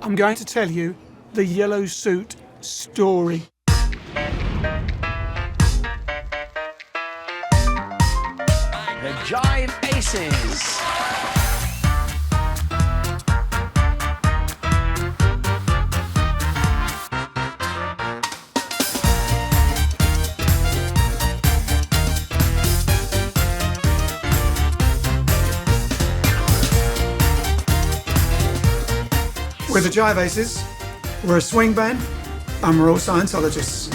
I'm going to tell you the yellow suit story. The Jive Aces. We're the Jive Aces, we're a swing band, and we're all Scientologists.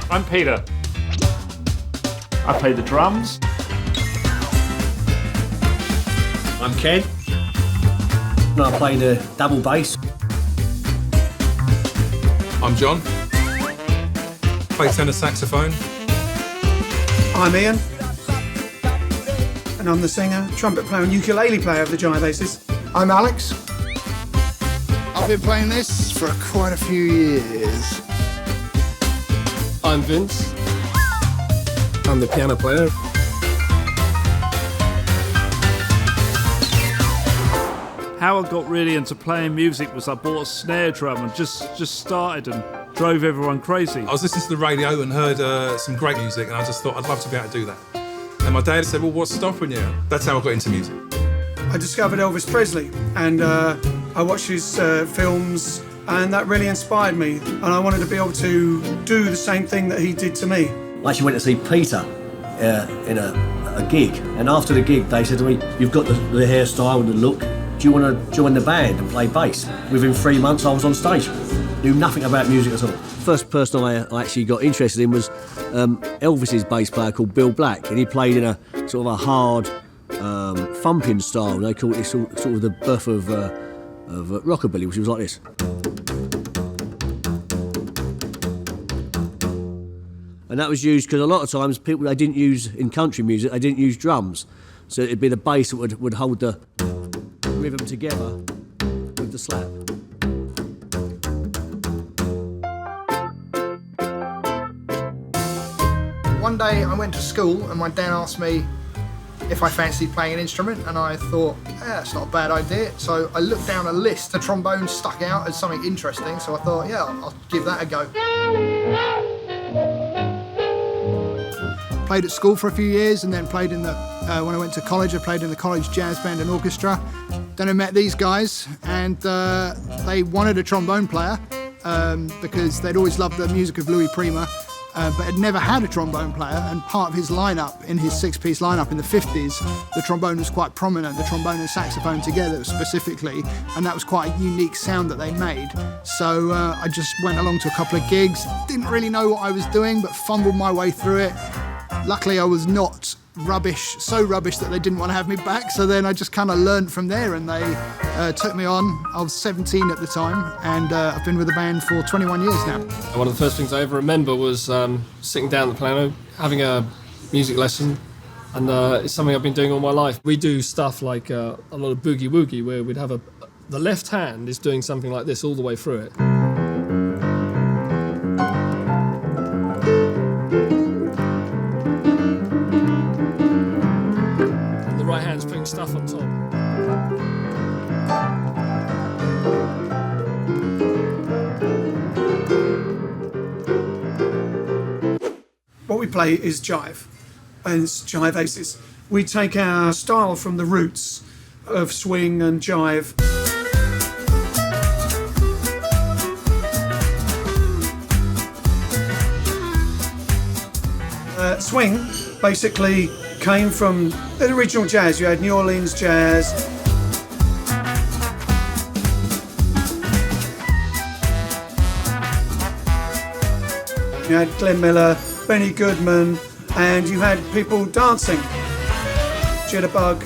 I'm Peter. I play the drums. I'm Ken. I play the double bass. I'm John. Play tenor saxophone. I'm Ian, and I'm the singer, trumpet player and ukulele player of the Jive Aces. I'm Alex. I've been playing this for quite a few years. I'm Vince. I'm the piano player. How I got really into playing music was I bought a snare drum and just started and drove everyone crazy. I was listening to the radio and heard some great music, and I just thought I'd love to be able to do that. And my dad said, well, what's stopping you? That's how I got into music. I discovered Elvis Presley, and I watched his films, and that really inspired me, and I wanted to be able to do the same thing that he did to me. I actually went to see Peter in a gig, and after the gig they said to me, you've got the hairstyle and the look, do you want to join the band and play bass? Within 3 months I was on stage. Knew nothing about music at all. First person I actually got interested in was Elvis's bass player called Bill Black, and he played in a sort of a hard thumping style. They call it sort of the birth of rockabilly, which was like this. And that was used because a lot of times people they didn't use in country music, they didn't use drums, so it'd be the bass that would hold the rhythm together with the slap. One day I went to school and my dad asked me if I fancied playing an instrument, and I thought, it's not a bad idea. So I looked down a list, the trombone stuck out as something interesting, so I thought, yeah, I'll give that a go. Played at school for a few years, and then played in the, when I went to college, I played in the college jazz band and orchestra. Then I met these guys, and they wanted a trombone player because they'd always loved the music of Louis Prima, but had never had a trombone player, and part of his lineup, in his six-piece lineup in the 50s, the trombone was quite prominent, the trombone and saxophone together specifically, and that was quite a unique sound that they made. So I just went along to a couple of gigs, didn't really know what I was doing, but fumbled my way through it. Luckily I was not rubbish, so rubbish that they didn't want to have me back, so then I just kind of learned from there, and they took me on. I was 17 at the time, and I've been with the band for 21 years now. One of the first things I ever remember was sitting down at the piano, having a music lesson, and it's something I've been doing all my life. We do stuff like a lot of boogie-woogie, where we'd have the left hand is doing something like this all the way through it. Right hand's putting stuff on top. What we play is jive, and it's Jive Aces. We take our style from the roots of swing and jive. Swing basically came from the original jazz. You had New Orleans jazz. You had Glenn Miller, Benny Goodman, and you had people dancing. Jitterbug,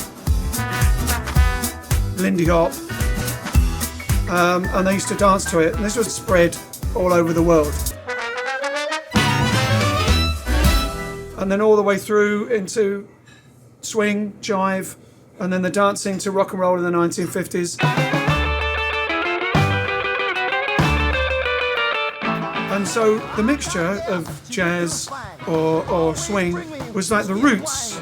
Lindy Hop, and they used to dance to it. And this was spread all over the world. And then all the way through into swing, jive, and then the dancing to rock and roll in the 1950s. And so the mixture of jazz or swing was like the roots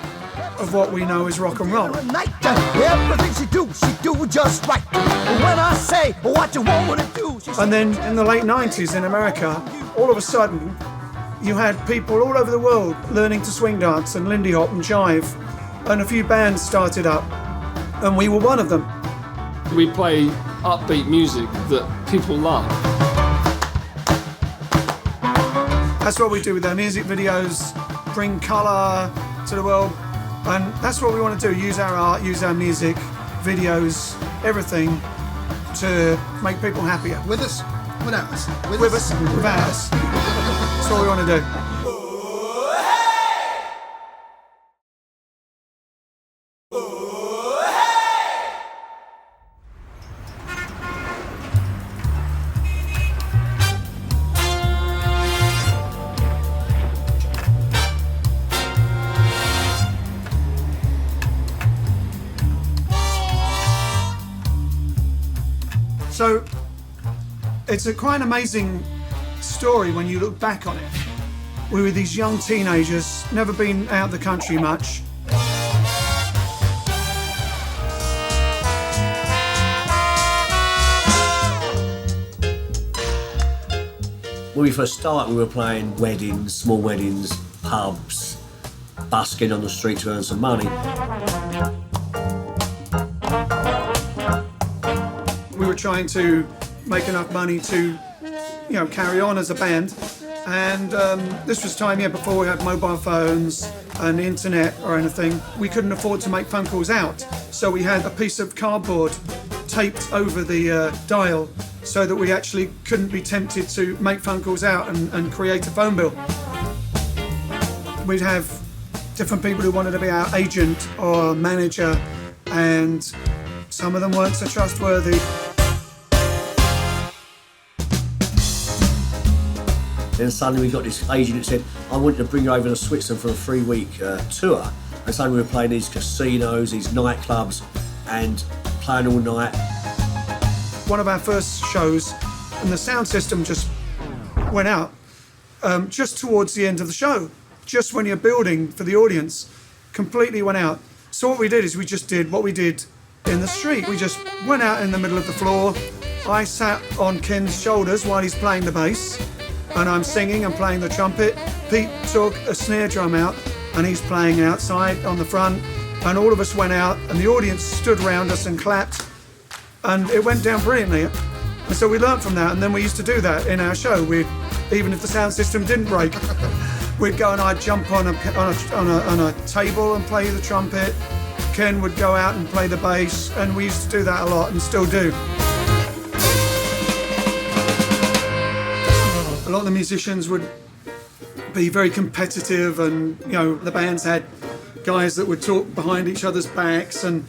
of what we know as rock and roll. Everything she do just right. When I say what you want to do. And then in the late 90s in America, all of a sudden, you had people all over the world learning to swing dance and Lindy Hop and jive, and a few bands started up, and we were one of them. We play upbeat music that people love. That's what we do with our music videos, bring colour to the world, and that's what we want to do, use our art, use our music, videos, everything to make people happier. With us, without us. With us, without us. That's what we want to do. So it's a quite amazing story when you look back on it. We were these young teenagers, never been out of the country much. When we first started, we were playing weddings, small weddings, pubs, busking on the street to earn some money. We were trying to make enough money to, carry on as a band. And this was time, before we had mobile phones and the internet or anything. We couldn't afford to make phone calls out. So we had a piece of cardboard taped over the dial so that we actually couldn't be tempted to make phone calls out and create a phone bill. We'd have different people who wanted to be our agent or manager, and some of them weren't so trustworthy. Then suddenly we got this agent that said, I want you to bring you over to Switzerland for a 3-week tour. And suddenly we were playing these casinos, these nightclubs, and playing all night. One of our first shows, and the sound system just went out just towards the end of the show, just when you're building for the audience, completely went out. So what we did is we just did what we did in the street. We just went out in the middle of the floor. I sat on Ken's shoulders while he's playing the bass, and I'm singing and playing the trumpet. Pete took a snare drum out and he's playing outside on the front, and all of us went out and the audience stood around us and clapped, and it went down brilliantly. And so we learned from that, and then we used to do that in our show. Even if the sound system didn't break, we'd go and I'd jump on a table and play the trumpet. Ken would go out and play the bass, and we used to do that a lot and still do. A lot of the musicians would be very competitive, and the bands had guys that would talk behind each other's backs, and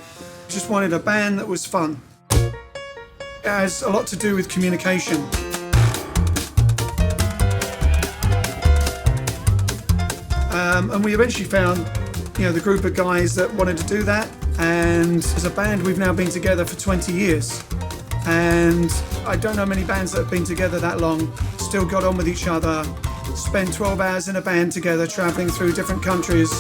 just wanted a band that was fun. It has a lot to do with communication. And we eventually found the group of guys that wanted to do that, and as a band we've now been together for 20 years. And I don't know many bands that have been together that long, still got on with each other, spent 12 hours in a band together, traveling through different countries.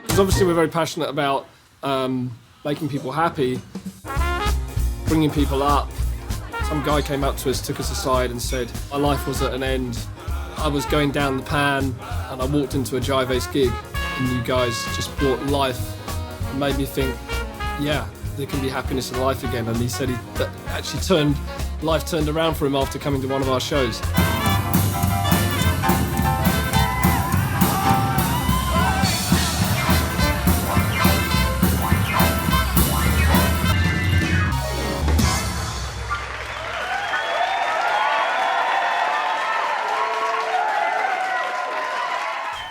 Because obviously we're very passionate about making people happy, bringing people up. Some guy came up to us, took us aside and said, our life was at an end I was going down the Pan and I walked into a Jive Ace gig, and you guys just brought life and made me think, yeah, there can be happiness in life again. And he said that actually life turned around for him after coming to one of our shows.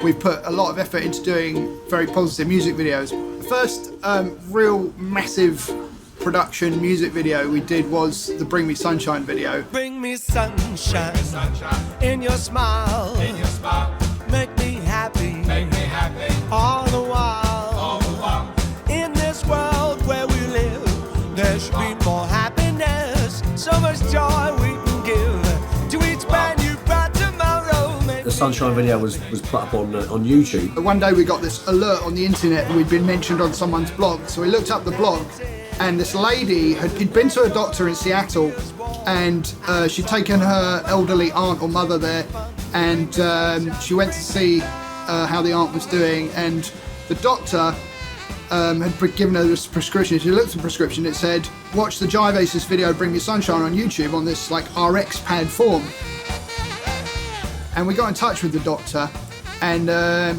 We've put a lot of effort into doing very positive music videos. The first real massive production music video we did was the Bring Me Sunshine video. Bring me sunshine, in your smile, make me happy, all the while, in this world where we live, there should be more happiness, so much joy we can give to each man you brought tomorrow. The Sunshine video was put up on YouTube. One day we got this alert on the internet and we'd been mentioned on someone's blog, so we looked up the blog, and this lady he'd been to a doctor in Seattle, and she'd taken her elderly aunt or mother there, and she went to see how the aunt was doing, and the doctor had given her this prescription. She looked at the prescription, it said, watch the Jive Aces video Bring Me Sunshine on YouTube on this like RX pad form. And we got in touch with the doctor, and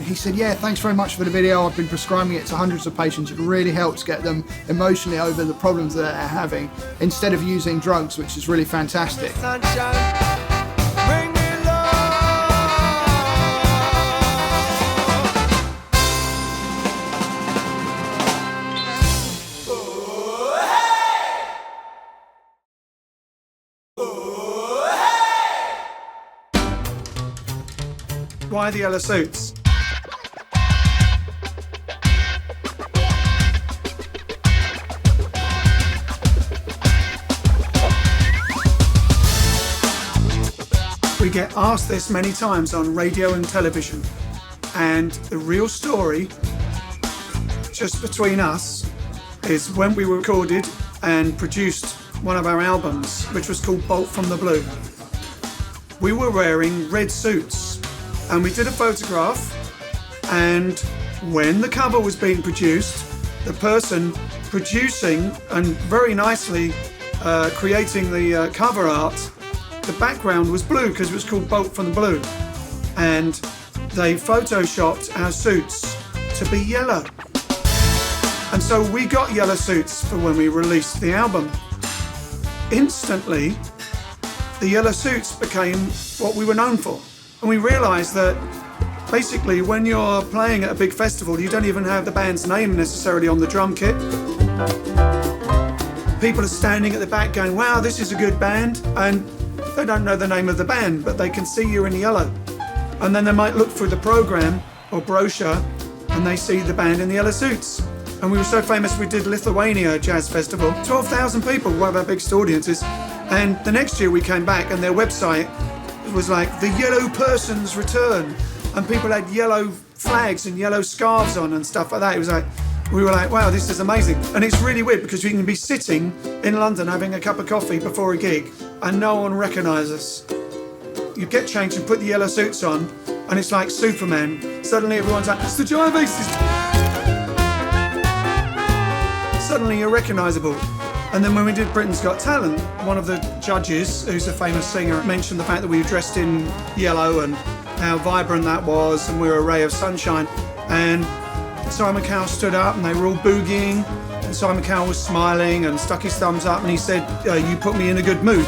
he said, yeah, thanks very much for the video. I've been prescribing it to hundreds of patients. It really helps get them emotionally over the problems that they're having instead of using drugs, which is really fantastic. Why the yellow suits? We get asked this many times on radio and television, and the real story, just between us, is when we recorded and produced one of our albums, which was called Bolt from the Blue. We were wearing red suits, and we did a photograph, and when the cover was being produced, the person producing and very nicely creating the cover art, the background was blue because it was called Bolt from the Blue, and they photoshopped our suits to be yellow. And so we got yellow suits for when we released the album. Instantly, the yellow suits became what we were known for. And we realised that basically when you're playing at a big festival, you don't even have the band's name necessarily on the drum kit. People are standing at the back going, wow, this is a good band. And they don't know the name of the band, but they can see you in yellow. And then they might look through the programme or brochure and they see the band in the yellow suits. And we were so famous, we did Lithuania Jazz Festival. 12,000 people, one of our biggest audiences. And the next year we came back and their website was like, the yellow person's return. And people had yellow flags and yellow scarves on and stuff like that. It was like, we were like, wow, this is amazing. And it's really weird because you can be sitting in London having a cup of coffee before a gig and no one recognises us. You get changed and put the yellow suits on and it's like Superman. Suddenly everyone's like, it's the Jive Aces. Suddenly you're recognisable. And then when we did Britain's Got Talent, one of the judges, who's a famous singer, mentioned the fact that we were dressed in yellow and how vibrant that was, and we were a ray of sunshine. And Simon Cowell stood up and they were all boogieing, and Simon Cowell was smiling and stuck his thumbs up and he said, you put me in a good mood.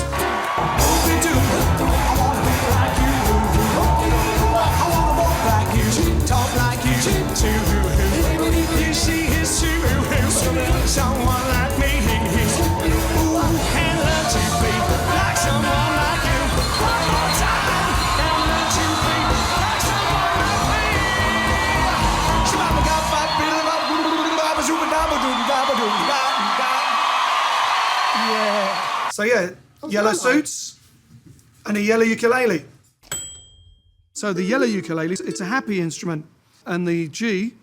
Someone like me, ooh, and learn to be like someone like you. One more time, and learn to be like someone like me. Yeah. So yeah, yellow suits and a yellow ukulele. So the yellow ukulele, it's a happy instrument, and the G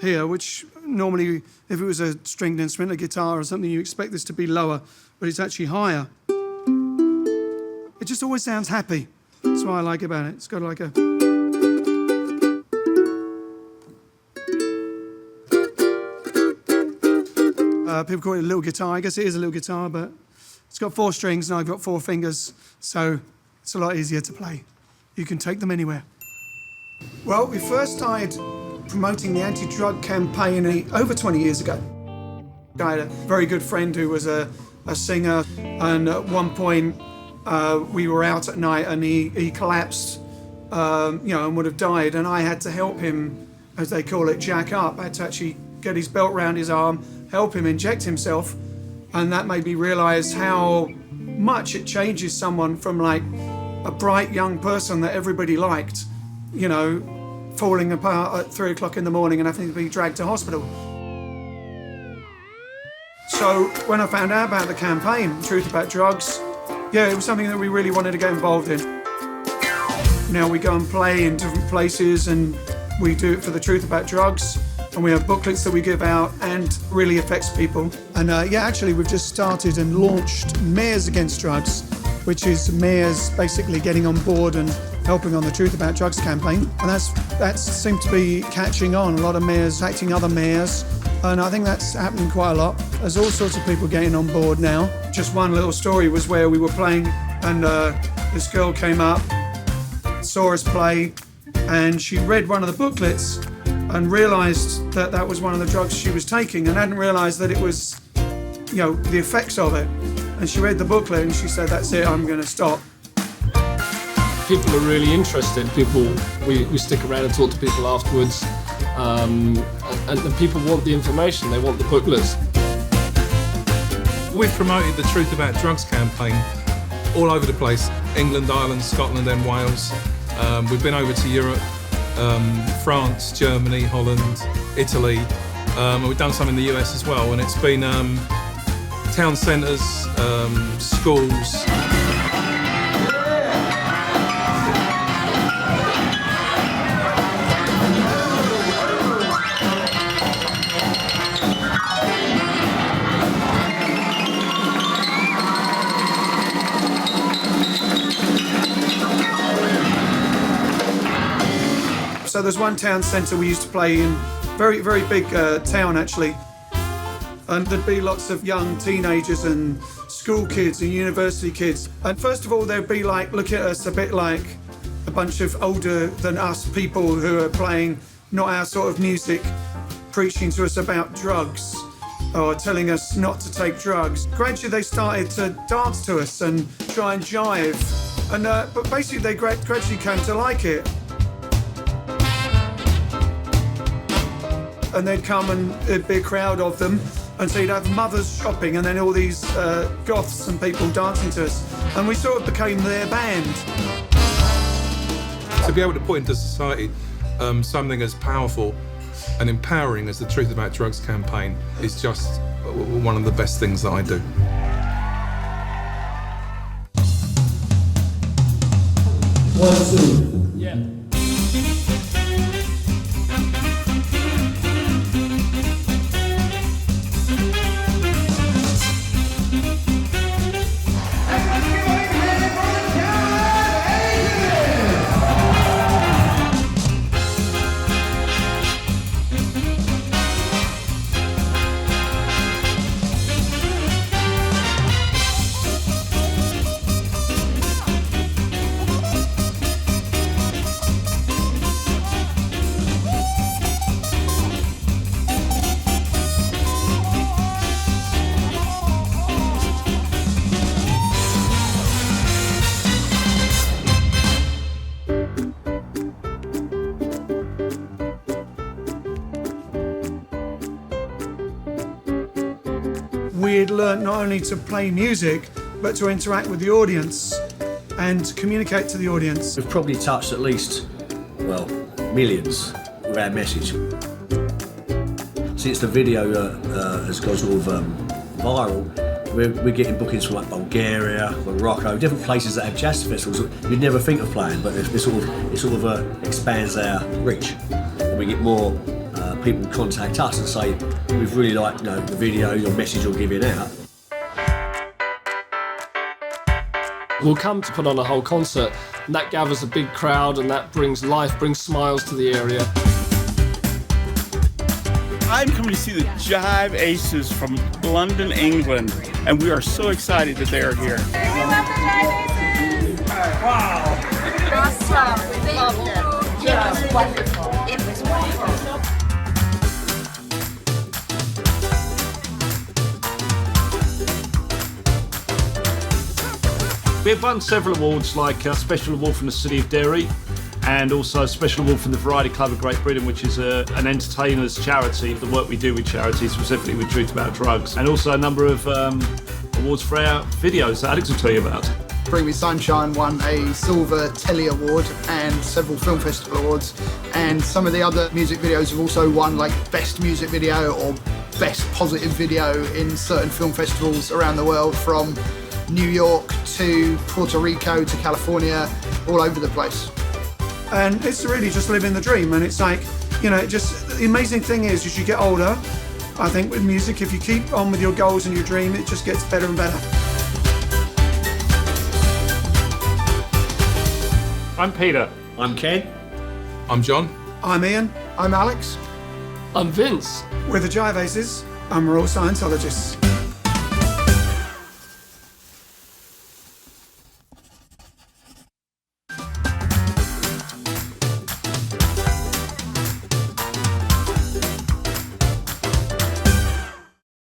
here, which normally, if it was a stringed instrument, a guitar or something, you expect this to be lower, but it's actually higher. It just always sounds happy. That's what I like about it. It's got like a... people call it a little guitar. I guess it is a little guitar, but it's got 4 strings and I've got 4 fingers, so it's a lot easier to play. You can take them anywhere. Well, we first started promoting the anti-drug campaign over 20 years ago. I had a very good friend who was a singer, and at one point we were out at night and he collapsed, and would have died, and I had to help him, as they call it, jack up. I had to actually get his belt around his arm, help him inject himself, and that made me realise how much it changes someone from like a bright young person that everybody liked, falling apart at 3 o'clock in the morning and having to be dragged to hospital. So when I found out about the campaign, Truth About Drugs, it was something that we really wanted to get involved in. Now we go and play in different places and we do it for the Truth About Drugs, and we have booklets that we give out, and really affects people. And actually we've just started and launched Mayors Against Drugs, which is mayors basically getting on board and helping on the Truth About Drugs campaign. And that seemed to be catching on. A lot of mayors acting other mayors, and I think that's happening quite a lot. There's all sorts of people getting on board now. Just one little story was where we were playing and this girl came up, saw us play, and she read one of the booklets and realised that that was one of the drugs she was taking, and hadn't realised that it was, the effects of it. And she read the booklet and she said, "That's it, I'm going to stop." People are really interested. We stick around and talk to people afterwards, and the people want the information. They want the booklets. We've promoted the Truth About Drugs campaign all over the place: England, Ireland, Scotland, and Wales. We've been over to Europe, France, Germany, Holland, Italy, and we've done some in the US as well. And it's been town centres, schools. So there's one town centre we used to play in, very, very big town actually. And there'd be lots of young teenagers and school kids and university kids. And first of all, they'd be like, look at us a bit like a bunch of older than us people who are playing not our sort of music, preaching to us about drugs or telling us not to take drugs. Gradually, they started to dance to us and try and jive. And but basically, they gradually came to like it. And they'd come and there'd be a crowd of them, and so you'd have mothers shopping and then all these goths and people dancing to us, and we sort of became their band. To be able to put into society something as powerful and empowering as the Truth About Drugs campaign is just one of the best things that I do. Yeah. We had learned not only to play music, but to interact with the audience and to communicate to the audience. We've probably touched at least, millions with our message. Since the video has gone sort of viral, we're getting bookings from like Bulgaria, Morocco, different places that have jazz festivals that you'd never think of playing, but it sort of expands our reach. And we get more people contact us and say, we've really liked the video, your message you're giving out. will come to put on a whole concert, and that gathers a big crowd, and that brings life, brings smiles to the area. I'm coming to see the Jive Aces from London, England, and we are so excited that they are here. We love the Jive Aces! Wow! Awesome! We loved it. It was wonderful. It was wonderful. We've won several awards, like a special award from the City of Derry, and also a special award from the Variety Club of Great Britain, which is an entertainers charity, the work we do with charities, specifically with Truth About Drugs, and also a number of awards for our videos that Alex will tell you about. Bring Me Sunshine won a Silver Telly Award and several film festival awards, and some of the other music videos have also won like Best Music Video or Best Positive Video in certain film festivals around the world, from New York to Puerto Rico to California, all over the place. And it's really just living the dream. And it's like, you know, just the amazing thing is, as you get older, I think with music, if you keep on with your goals and your dream, it just gets better and better. I'm Peter. I'm Ken. I'm John. I'm Ian. I'm Alex. I'm Vince. We're the Jive Aces, and we're all Scientologists.